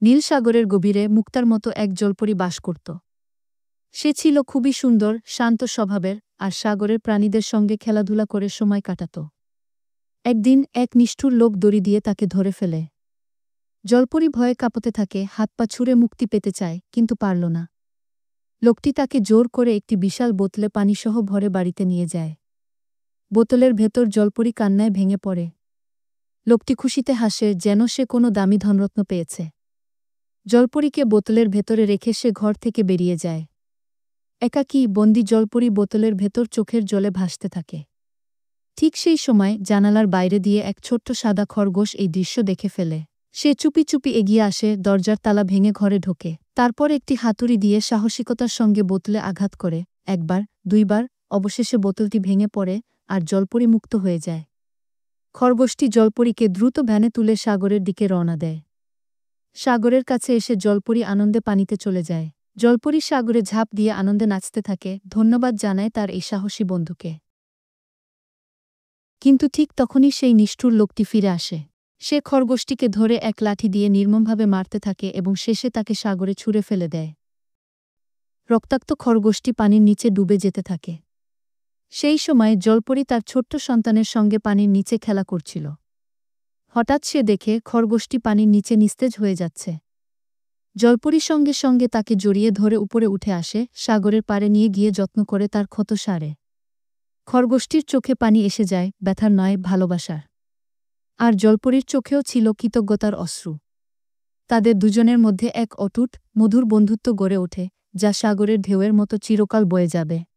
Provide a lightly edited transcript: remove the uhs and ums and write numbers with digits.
নীল সাগরের গভীরে মুক্তার মতো এক জলপরী বাস করত। সে ছিল খুবই সুন্দর, শান্ত স্বভাবের, আর সাগরের প্রাণীদের সঙ্গে খেলাধুলা করে সময় কাটাত। একদিন এক নিষ্ঠুর লোক দড়ি দিয়ে তাকে ধরে ফেলে। জলপরী ভয়ে কাঁপতে থাকে, হাত পা ছুঁড়ে মুক্তি পেতে চায়, কিন্তু পারল না। লোকটি তাকে জোর করে একটি বিশাল বোতলে পানিসহ ভরে বাড়িতে নিয়ে যায়। বোতলের ভেতর জলপরী কান্নায় ভেঙে পড়ে। লোকটি খুশিতে হাসে, যেন সে কোনো দামি ধনরত্ন পেয়েছে। জলপরীকে বোতলের ভেতরে রেখে সে ঘর থেকে বেরিয়ে যায়। একাকী বন্দি জলপরী বোতলের ভেতর চোখের জলে ভাসতে থাকে। ঠিক সেই সময় জানালার বাইরে দিয়ে এক ছোট্ট সাদা খরগোশ এই দৃশ্য দেখে ফেলে। সে চুপি চুপি এগিয়ে আসে, দরজার তালা ভেঙে ঘরে ঢোকে। তারপর একটি হাতুড়ি দিয়ে সাহসিকতার সঙ্গে বোতলে আঘাত করে। একবার, দুইবার, অবশেষে বোতলটি ভেঙে পড়ে আর জলপরী মুক্ত হয়ে যায়। খরগোশটি জলপরীকে দ্রুত ভ্যানে তুলে সাগরের দিকে রওনা দেয়। সাগরের কাছে এসে জলপরী আনন্দে পানিতে চলে যায়। জলপরী সাগরে ঝাঁপ দিয়ে আনন্দে নাচতে থাকে, ধন্যবাদ জানায় তার এই সাহসী বন্ধুকে। কিন্তু ঠিক তখনই সেই নিষ্ঠুর লোকটি ফিরে আসে। সে খরগোশটিকে ধরে এক লাঠি দিয়ে নির্মমভাবে মারতে থাকে এবং শেষে তাকে সাগরে ছুঁড়ে ফেলে দেয়। রক্তাক্ত খরগোশটি পানির নিচে ডুবে যেতে থাকে। সেই সময় জলপরী তার ছোট্ট সন্তানের সঙ্গে পানির নিচে খেলা করছিল। হঠাৎ সে দেখে খরগোশটি পানির নিচে নিস্তেজ হয়ে যাচ্ছে। জলপরী সঙ্গে সঙ্গে তাকে জড়িয়ে ধরে উপরে উঠে আসে, সাগরের পাড়ে নিয়ে গিয়ে যত্ন করে তার ক্ষত সারে। খরগোশটির চোখে পানি এসে যায়, ব্যথার নয়, ভালোবাসার। আর জলপরীর চোখেও ছিল কৃতজ্ঞতার অশ্রু। তাদের দুজনের মধ্যে এক অটুট, মধুর বন্ধুত্ব গড়ে ওঠে, যা সাগরের ঢেউয়ের মতো চিরকাল বয়ে যাবে।